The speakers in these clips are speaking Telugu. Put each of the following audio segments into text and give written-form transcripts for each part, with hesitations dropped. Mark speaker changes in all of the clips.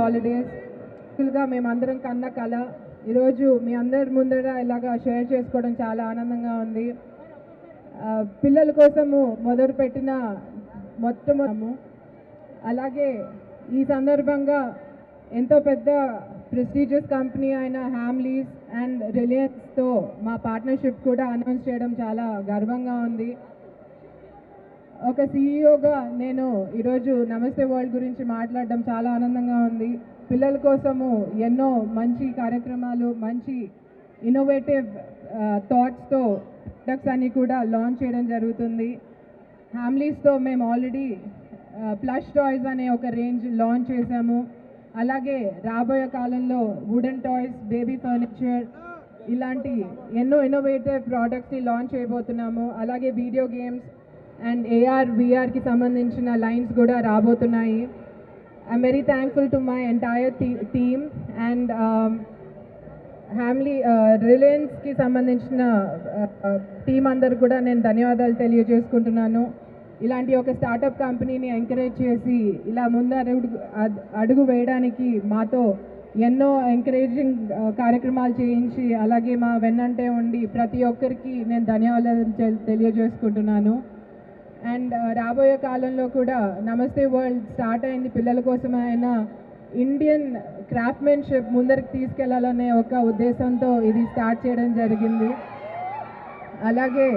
Speaker 1: హాలిడేస్. గా మేమందరం కన్న కళ ఈరోజు మీ అందరి ముందర ఇలాగా షేర్ చేసుకోవడం చాలా ఆనందంగా ఉంది. పిల్లల కోసము మొదలుపెట్టిన మొత్తము అలాగే ఈ సందర్భంగా ఎంతో పెద్ద ప్రెస్టీజియస్ కంపెనీ అయిన హ్యామ్లీస్ అండ్ రిలయన్స్తో మా పార్ట్నర్షిప్ కూడా అనౌన్స్ చేయడం చాలా గర్వంగా ఉంది. ఒక సీఈఓగా నేను ఈరోజు నమస్తే వరల్డ్ గురించి మాట్లాడడం చాలా ఆనందంగా ఉంది. పిల్లల కోసము ఎన్నో మంచి కార్యక్రమాలు, మంచి ఇన్నోవేటివ్ థాట్స్తో ప్రొడక్ట్స్ అన్నీ కూడా లాంచ్ చేయడం జరుగుతుంది. హ్యామ్లీస్తో మేము ఆల్రెడీ ప్లష్ టాయ్స్ అనే ఒక రేంజ్ లాంచ్ చేశాము. అలాగే రాబోయే కాలంలో వుడెన్ టాయ్స్, బేబీ ఫర్నిచర్ ఇలాంటి ఎన్నో ఇన్నోవేటివ్ ప్రోడక్ట్స్ని లాంచ్ చేయబోతున్నాము. అలాగే వీడియో గేమ్స్ అండ్ ఏఆర్ విఆర్కి సంబంధించిన లైన్స్ కూడా రాబోతున్నాయి. I'm very thankful to my entire team and రిలయన్స్కి సంబంధించిన టీం అందరు కూడా నేను ధన్యవాదాలు తెలియజేసుకుంటున్నాను. ఇలాంటి ఒక స్టార్టప్ కంపెనీని ఎంకరేజ్ చేసి ఇలా అడుగు వేయడానికి మాతో ఎన్నో ఎంకరేజింగ్ కార్యక్రమాలు చేయించి అలాగే మా వెన్నంటే ఉండి ప్రతి ఒక్కరికి నేను ధన్యవాదాలు తెలియజేసుకుంటున్నాను. అండ్ రాబోయే కాలంలో కూడా నమస్తే వరల్డ్ స్టార్ట్ అయింది పిల్లల కోసమే అయినా ఇండియన్ క్రాఫ్ట్మెన్షిప్ ముందరికి తీసుకెళ్లాలనే ఒక ఉద్దేశంతో ఇది స్టార్ట్ చేయడం జరిగింది. అలాగే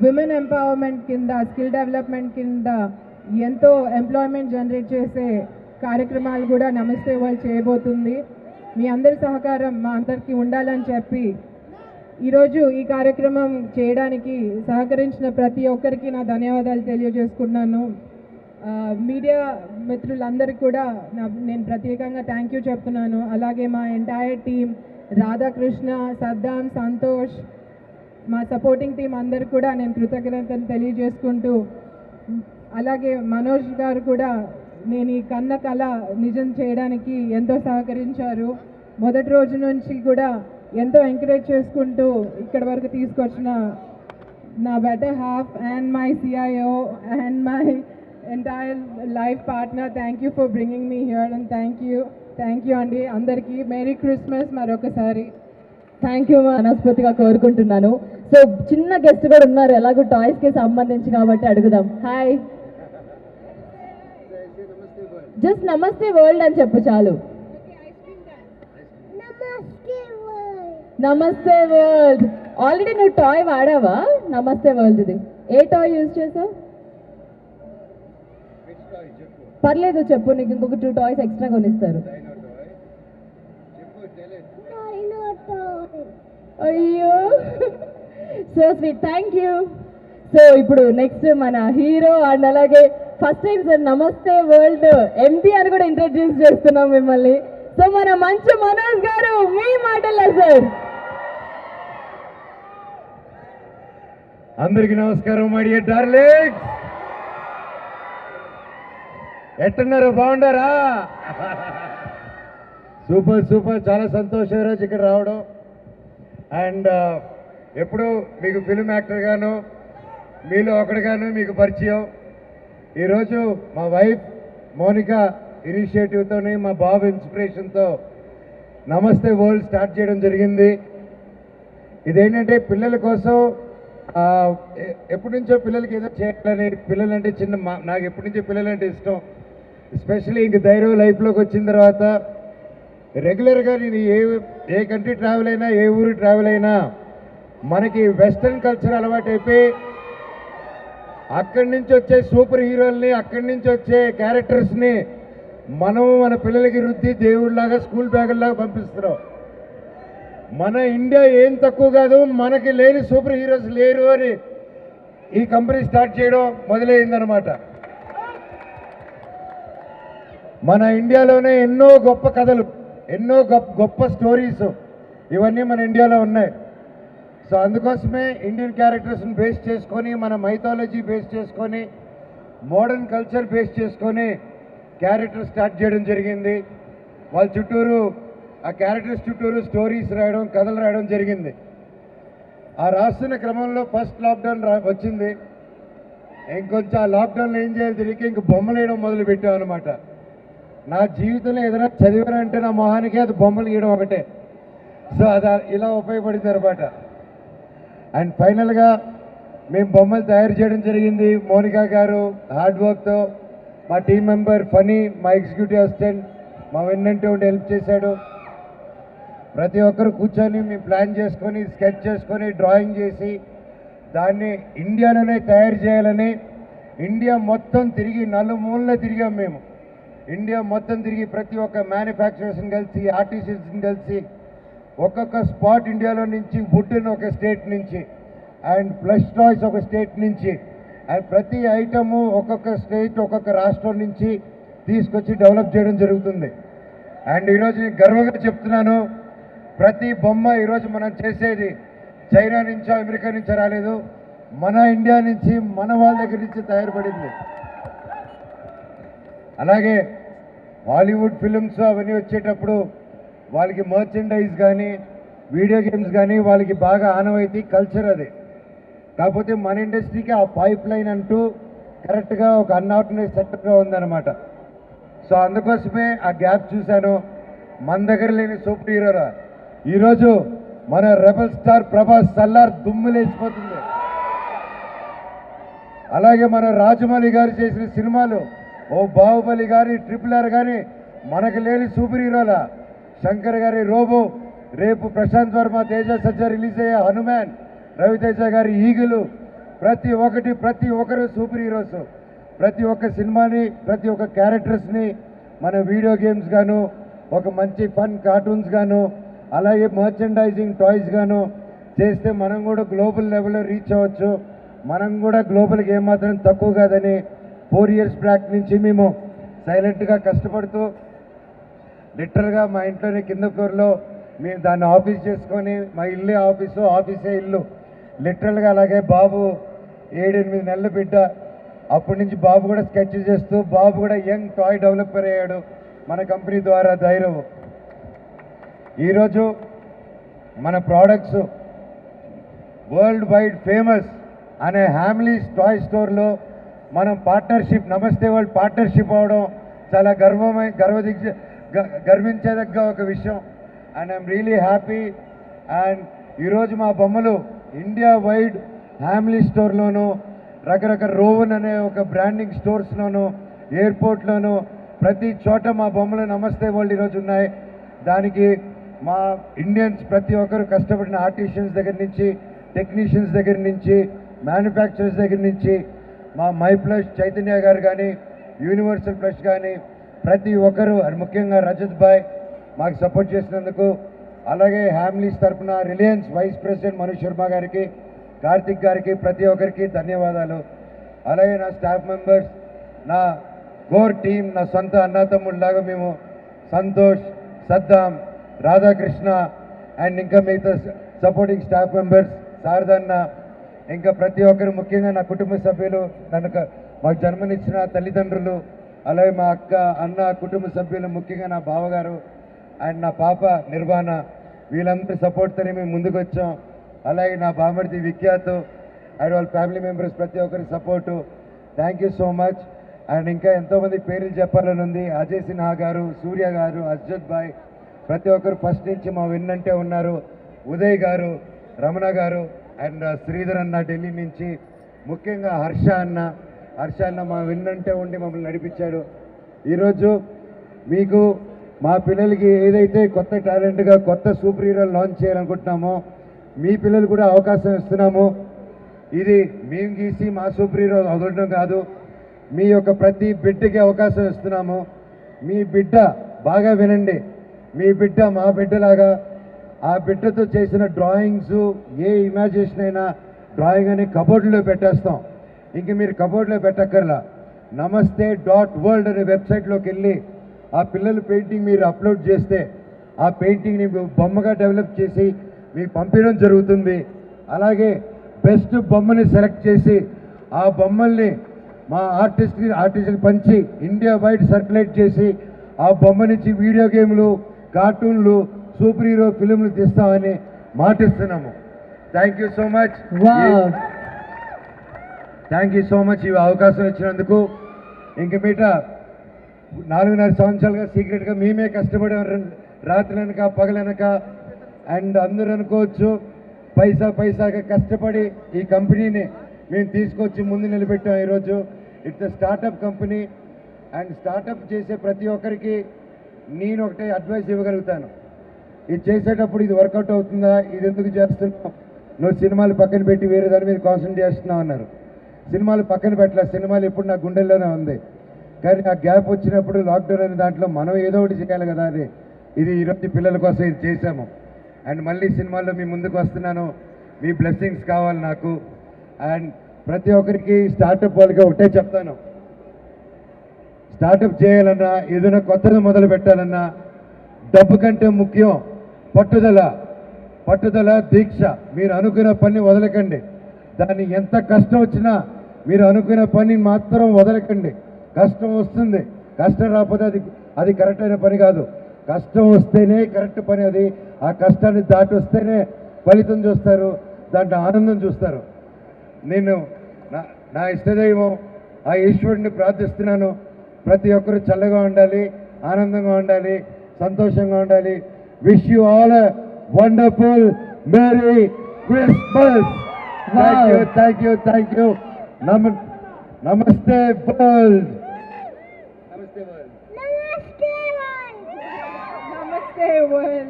Speaker 1: విమెన్ ఎంపవర్మెంట్ కింద, స్కిల్ డెవలప్మెంట్ కింద ఎంతో ఎంప్లాయ్మెంట్ జనరేట్ చేసే కార్యక్రమాలు కూడా నమస్తే వరల్డ్ చేయబోతుంది. మీ అందరి సహకారం మా అందరికీ ఉండాలని చెప్పి ఈరోజు ఈ కార్యక్రమం చేయడానికి సహకరించిన ప్రతి ఒక్కరికి నా ధన్యవాదాలు తెలియజేసుకున్నాను. మీడియా మిత్రులందరికీ కూడా నేను ప్రత్యేకంగా థ్యాంక్ యూ చెప్తున్నాను. అలాగే మా ఎంటైర్ టీమ్ రాధాకృష్ణ, సద్దాం, సంతోష్, మా సపోర్టింగ్ టీం అందరికి కూడా నేను కృతజ్ఞతలు తెలియజేసుకుంటూ, అలాగే మనోజ్ గారు కూడా నేను ఈ కన్న కళ నిజం చేయడానికి ఎంతో సహకరించారు. మొదటి రోజు నుంచి కూడా ఎంతో ఎంకరేజ్ చేసుకుంటూ ఇక్కడి వరకు తీసుకొచ్చిన నా better half and my CIO and my entire life partner, thank you for bringing me here and thank you అండి అందరికీ. మేరీ క్రిస్మస్ మరొకసారి.
Speaker 2: థ్యాంక్ యూ మనస్ఫూర్తిగా కోరుకుంటున్నాను. సో చిన్న గెస్ట్ కూడా ఉన్నారు, ఎలాగో టాయ్స్కి సంబంధించి కాబట్టి అడుగుదాం. హాయ్, జస్ట్ నమస్తే వరల్డ్ అని చెప్పు చాలు. నమస్తే వరల్డ్. ఆల్రెడీ నువ్వు టాయ్ వాడావా నమస్తే వరల్డ్ది? ఏ టాయ్ యూజ్ చేసావు? పర్లేదు చెప్పు, నీకు ఇంకొక 2 టాయ్స్ ఎక్స్ట్రా కొనిస్తారు. అయ్యో so sweet, thank you. So ఇప్పుడు నెక్స్ట్ మన హీరో అండ్ అలాగే ఫస్ట్ టైం సార్ నమస్తే వరల్డ్ MD అని కూడా ఇంట్రడ్యూస్ చేస్తున్నాం మిమ్మల్ని. సో మన మంచు మనోజ్ గారు మీ మాటల్లో సార్.
Speaker 3: అందరికీ నమస్కారం మై డియర్ డార్లింగ్స్. ఎట్టున్నారు, బాగుండారా? సూపర్ సూపర్, చాలా సంతోషం ఈరోజు ఇక్కడ రావడం. అండ్ ఎప్పుడు మీకు ఫిల్మ్ యాక్టర్గాను, మీలో ఒకటిగాను మీకు పరిచయం. ఈరోజు మా వైఫ్ మోనిక ఇనిషియేటివ్తోని, మా బాబు ఇన్స్పిరేషన్తో నమస్తే వరల్డ్ స్టార్ట్ చేయడం జరిగింది. ఇదేంటంటే పిల్లల కోసం ఎప్పటి నుంచో పిల్లలకి ఏదో చేయాలని, పిల్లలంటే నాకు ఎప్పటి నుంచో పిల్లలంటే ఇష్టం. ఎస్పెషల్లీ ఇంక ధైర్యం లైఫ్లోకి వచ్చిన తర్వాత రెగ్యులర్గా నేను ఏ కంట్రీ ట్రావెల్ అయినా, ఏ ఊరు ట్రావెల్ అయినా మనకి వెస్ట్రన్ కల్చర్ అలవాటు అయిపోయి అక్కడి నుంచి వచ్చే సూపర్ హీరోల్ని, అక్కడి నుంచి వచ్చే క్యారెక్టర్స్ని మనం మన పిల్లలకి రుద్ది దేవుడిలాగా, స్కూల్ బ్యాగుల్లాగా పంపిస్తున్నాం. మన ఇండియా ఏం తక్కువ కాదు, మనకి లేని సూపర్ హీరోస్ లేరు అని ఈ కంపెనీ స్టార్ట్ చేయడం మొదలైందనమాట. మన ఇండియాలోనే ఎన్నో గొప్ప కథలు, ఎన్నో గొప్ప స్టోరీస్ ఇవన్నీ మన ఇండియాలో ఉన్నాయి. సో అందుకోసమే ఇండియన్ క్యారెక్టర్స్ని బేస్ చేసుకొని, మన మైథాలజీ బేస్ చేసుకొని, మోడర్న్ కల్చర్ బేస్ చేసుకొని క్యారెక్టర్ స్టార్ట్ చేయడం జరిగింది. వాళ్ళ చుట్టూరు, ఆ క్యారెక్టర్స్ చుట్టూరు స్టోరీస్ రాయడం, కథలు రాయడం జరిగింది. ఆ రాస్తున్న క్రమంలో ఫస్ట్ లాక్డౌన్ వచ్చింది. ఇంకొంచెం ఆ లాక్డౌన్లో ఏం చేయాలి తెలియక ఇంక బొమ్మలు వేయడం మొదలు పెట్టామన్నమాట. నా జీవితంలో ఏదైనా చదివానంటే నా మొహానికి అది బొమ్మలు గీయడం ఒకటే. సో అది ఇలా ఉపయోగపడింది అనమాట. అండ్ ఫైనల్గా మేము బొమ్మలు తయారు చేయడం జరిగింది. మోనికా గారు హార్డ్ వర్క్తో, మా టీం మెంబర్ ఫనీ, మా ఎగ్జిక్యూటివ్ అసిస్టెంట్ మా వెన్నంటే ఉండి హెల్ప్ చేశాడు. ప్రతి ఒక్కరు కూర్చొని మేము ప్లాన్ చేసుకొని, స్కెచ్ చేసుకొని, డ్రాయింగ్ చేసి దాన్ని ఇండియాలోనే తయారు చేయాలని ఇండియా మొత్తం తిరిగి నలుమూలనే తిరిగాం మేము. ఇండియా మొత్తం తిరిగి ప్రతి ఒక్క మ్యానుఫ్యాక్చరర్స్ని కలిసి, ఆర్టిస్ట్ని కలిసి, ఒక్కొక్క స్పాట్ ఇండియాలో నుంచి, వుడ్ని ఒక స్టేట్ నుంచి, అండ్ ప్లస్ టాయ్స్ ఒక స్టేట్ నుంచి, అండ్ ప్రతి ఐటము ఒక్కొక్క స్టేట్, ఒక్కొక్క రాష్ట్రం నుంచి తీసుకొచ్చి డెవలప్ చేయడం జరుగుతుంది. అండ్ ఈరోజు నేను గర్వంగా చెప్తున్నాను, ప్రతి బొమ్మ ఈరోజు మనం చేసేది చైనా నుంచో అమెరికా నుంచో రాలేదు, మన ఇండియా నుంచి, మన వాళ్ళ దగ్గర నుంచి తయారుపడింది. అలాగే హాలీవుడ్ ఫిల్మ్స్ అవన్నీ వచ్చేటప్పుడు వాళ్ళకి మర్చెండైజ్ కానీ, వీడియో గేమ్స్ కానీ వాళ్ళకి బాగా ఆనవాయితీ కల్చర్ అది. కాకపోతే మన ఇండస్ట్రీకి ఆ పైప్ లైన్ అంటూ కరెక్ట్గా ఒక అన్ఆర్గనైజ్ సెక్టర్గా ఉందన్నమాట. సో అందుకోసమే ఆ గ్యాప్ చూశాను. మన దగ్గర లేని సూపర్ హీరోరా ఈరోజు మన రెబల్ స్టార్ ప్రభాస్ సల్లార్ దుమ్ములేసిపోతుంది. అలాగే మన రాజమౌళి గారు చేసిన సినిమాలు, ఓ బాహుబలి గారి, RRR కానీ మనకు లేని సూపర్ హీరోలా. శంకర్ గారి రోబో, రేపు ప్రశాంత్ వర్మ, తేజ సజ్జా రిలీజ్ అయ్యే హనుమాన్, రవితేజ గారి ఈగలు, ప్రతి ఒక్కరు సూపర్ హీరోస్. ప్రతి ఒక్క సినిమాని, ప్రతి ఒక్క క్యారెక్టర్స్ని మన వీడియో గేమ్స్ గాను, ఒక మంచి ఫన్ కార్టూన్స్ గాను, అలాగే మర్చెండైజింగ్ టాయ్స్ గాను చేస్తే మనం కూడా గ్లోబల్ లెవెల్లో రీచ్ అవ్వచ్చు. మనం కూడా గ్లోబల్కి ఏమాత్రం తక్కువ కాదని 4 years బ్యాక్ నుంచి మేము సైలెంట్గా కష్టపడుతూ, లిటరల్గా మా ఇంట్లోనే కింద ఫ్లోర్లో మేము దాన్ని ఆఫీస్ చేసుకొని, మా ఇల్లే ఆఫీసు, ఆఫీసే ఇల్లు. లిటరల్గా అలాగే బాబు 7-8 నెలల బిడ్డ. అప్పటి నుంచి బాబు కూడా స్కెచ్ చేస్తూ, బాబు కూడా యంగ్ టాయ్ డెవలపర్ అయ్యాడు మన కంపెనీ ద్వారా ధైర్యం. ఈరోజు మన ప్రోడక్ట్స్ వరల్డ్ వైడ్ ఫేమస్ అనే హ్యామ్లీస్ టాయ్ స్టోర్లో మనం పార్ట్నర్షిప్, నమస్తే వరల్డ్ పార్ట్నర్షిప్ అవడం చాలా గర్వించేదగ్గ ఒక విషయం. And I'm really happy. And ఈరోజు మా బొమ్మలు ఇండియా వైడ్ హ్యామ్లీ స్టోర్లోను, రకరకాల రోవన్ అనే ఒక బ్రాండింగ్ స్టోర్స్లోను, ఎయిర్పోర్ట్లోను, ప్రతి చోట మా బొమ్మలు నమస్తే వరల్డ్ ఈరోజు ఉన్నాయి. దానికి మా ఇండియన్స్ ప్రతి ఒక్కరు కష్టపడిన ఆర్టిషియన్స్ దగ్గర నుంచి, టెక్నీషియన్స్ దగ్గర నుంచి, మ్యానుఫ్యాక్చరర్స్ దగ్గర నుంచి, మా మై ప్లస్ చైతన్య గారు కానీ, యూనివర్సల్ ప్లస్ కానీ, ప్రతి ఒక్కరు, అది ముఖ్యంగా రజత్ భాయ్ మాకు సపోర్ట్ చేసినందుకు, అలాగే హ్యామ్లీస్ తరఫున Reliance vice president Manoj Sharma గారికి, కార్తిక్ గారికి, ప్రతి ఒక్కరికి ధన్యవాదాలు. అలాగే నా స్టాఫ్ మెంబర్స్, నా కోర్ టీం, నా సొంత అన్నాతమ్ముళ్ళలాగా మేము సంతోష్, సద్దాం, రాధాకృష్ణ అండ్ ఇంకా మిగతా సపోర్టింగ్ స్టాఫ్ మెంబర్స్, శారదన్న, ఇంకా ప్రతి ఒక్కరు, ముఖ్యంగా నా కుటుంబ సభ్యులు, మాకు జన్మనిచ్చిన తల్లిదండ్రులు, అలాగే మా అక్క, అన్న కుటుంబ సభ్యులు, ముఖ్యంగా నా బావగారు అండ్ నా పాప నిర్వాణ, వీళ్ళందరి సపోర్ట్తోనే మేము ముందుకు వచ్చాం. అలాగే నా బామర్ది విఖ్యాత్ అండ్ వాళ్ళ ఫ్యామిలీ మెంబర్స్ ప్రతి ఒక్కరి support. Thank you so much. And ఇంకా ఎంతోమంది పేర్లు చెప్పాలని ఉంది. అజయ్ సిన్హా గారు, సూర్య గారు, అజ్జద్ భాయ్, ప్రతి ఒక్కరు ఫస్ట్ నుంచి మా వెన్నంటే ఉన్నారు. ఉదయ్ గారు, రమణ గారు అండ్ శ్రీధర్ అన్న ఢిల్లీ నుంచి, ముఖ్యంగా హర్ష అన్న మా వెన్నంటే ఉండి మమ్మల్ని నడిపించాడు. ఈరోజు మీకు మా పిల్లలకి ఏదైతే కొత్త టాలెంట్గా కొత్త సూపర్ హీరోలు లాంచ్ చేయాలనుకుంటున్నామో, మీ పిల్లలు కూడా అవకాశం ఇస్తున్నాము. ఇది మేము గీసి మా సూపర్ హీరో వదలడం కాదు, మీ యొక్క ప్రతి బిడ్డకి అవకాశం ఇస్తున్నాము. మీ బిడ్డ బాగా వినండి, మీ బిడ్డ మా బిడ్డలాగా, ఆ బిడ్డతో చేసిన డ్రాయింగ్స్, ఏ ఇమాజినేషన్ అయినా డ్రాయింగ్ అని కబోర్డ్లో పెట్టేస్తాం. ఇంక మీరు కబోర్డ్లో పెట్టక్కర్లా, namaste.world అనే వెబ్సైట్లోకి వెళ్ళి ఆ పిల్లల పెయింటింగ్ మీరు అప్లోడ్ చేస్తే ఆ పెయింటింగ్ని బొమ్మగా డెవలప్ చేసి మీకు పంపించడం జరుగుతుంది. అలాగే బెస్ట్ బొమ్మని సెలెక్ట్ చేసి ఆ బొమ్మల్ని మా ఆర్టిస్ట్కి పంచి ఇండియా వైడ్ సర్క్యులేట్ చేసి ఆ బొమ్మ నుంచి వీడియో గేమ్లు, కార్టూన్లు, సూపర్ హీరో ఫిలింలు తీస్తామని మాటిస్తున్నాము. Thank you so much. Thank you so much ఈ అవకాశం ఇచ్చినందుకు. ఇంక మీట 4.5 సంవత్సరాలుగా సీక్రెట్గా మేమే కష్టపడి రాత్రులనక పగలనక అండ్ అందరూ అనుకోవచ్చు పైసాగా కష్టపడి ఈ కంపెనీని మేము తీసుకొచ్చి ముందు నిలబెట్టాం. ఈరోజు it's startup company and startup చేసే ప్రతి ఒక్కరికి నేను ఒకటే అడ్వైస్ ఇవ్వగలుగుతాను. ఇది చేసేటప్పుడు ఇది వర్కౌట్ అవుతుందా, ఇది ఎందుకు చేస్తున్నావు, నువ్వు సినిమాలు పక్కన పెట్టి వేరే దాని మీద కాన్సన్ట్రేట్ చేస్తున్నావు అన్నారు. సినిమాలు పక్కన పెట్టలేదు, సినిమాలు ఇప్పుడు నా గుండెల్లోనే ఉంది. కానీ ఆ గ్యాప్ వచ్చినప్పుడు లాక్డౌన్ అనే దాంట్లో మనం ఏదో ఒకటి చేయాలి కదా అని ఇది ఈరోజు పిల్లల కోసం ఇది చేశాము. అండ్ మళ్ళీ సినిమాల్లో మీ ముందుకు వస్తున్నాను. మీ బ్లెస్సింగ్స్ కావాలి నాకు. అండ్ ప్రతి ఒక్కరికి స్టార్టప్ వాళ్ళకి ఒకటే చెప్తాను, స్టార్టప్ చేయాలన్నా ఏదైనా కొత్తది మొదలు పెట్టాలన్నా డబ్బు కంటే ముఖ్యం పట్టుదల దీక్ష. మీరు అనుకున్న పని వదలకండి. దాన్ని ఎంత కష్టం వచ్చినా మీరు అనుకున్న పని మాత్రం వదలకండి. కష్టం వస్తుంది, కష్టం రాకపోతే అది కరెక్ట్ అయిన పని కాదు. కష్టం వస్తేనే కరెక్ట్ పని. అది ఆ కష్టాన్ని దాటి వస్తేనే ఫలితం చూస్తారు, దాంట్లో ఆనందం చూస్తారు. నేను నా ఇష్టదైవం ఆ ఈశ్వరుడిని ప్రార్థిస్తున్నాను. ప్రతి ఒక్కరూ చల్లగా ఉండాలి, ఆనందంగా ఉండాలి, సంతోషంగా ఉండాలి. Wish you all a wonderful merry Christmas. Thank you. నమస్తే వరల్డ్.
Speaker 1: నమస్తే world.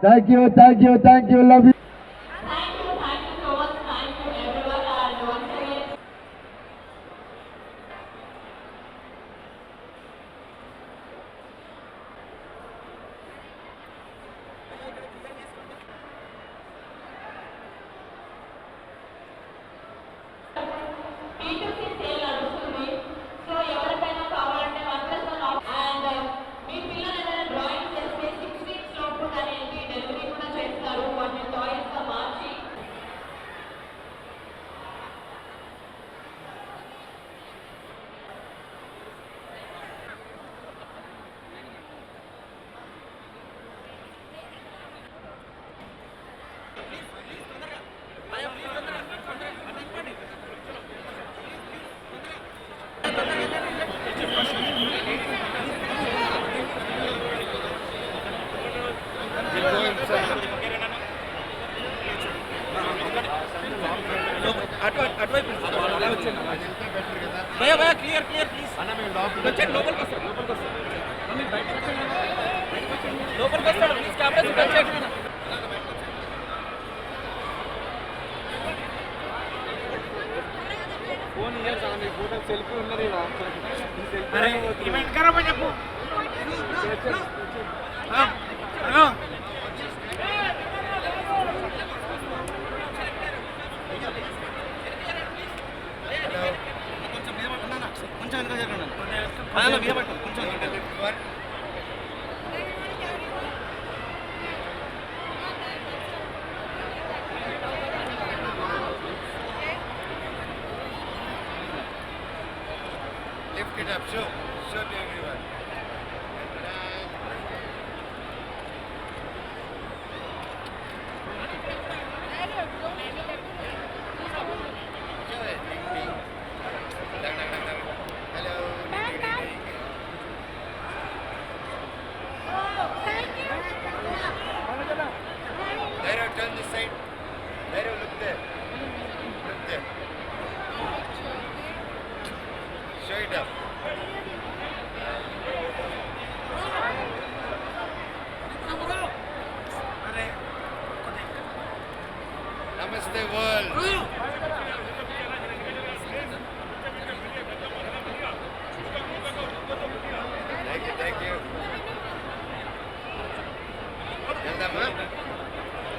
Speaker 3: Thank you. Love you.
Speaker 4: భయ క్లియర్ ప్లీజ్ వచ్చేయండి, లోపలికి వస్తాడు ప్లీజ్, కెమెరా వచ్చేయండి. ఫోన్ ఇయర్ మీ ఫోటో సెల్ఫీ ఉన్నది చెప్పు.
Speaker 3: Lift it up, show to everyone. Turn this side. There, look there. Show it up. Namaste world.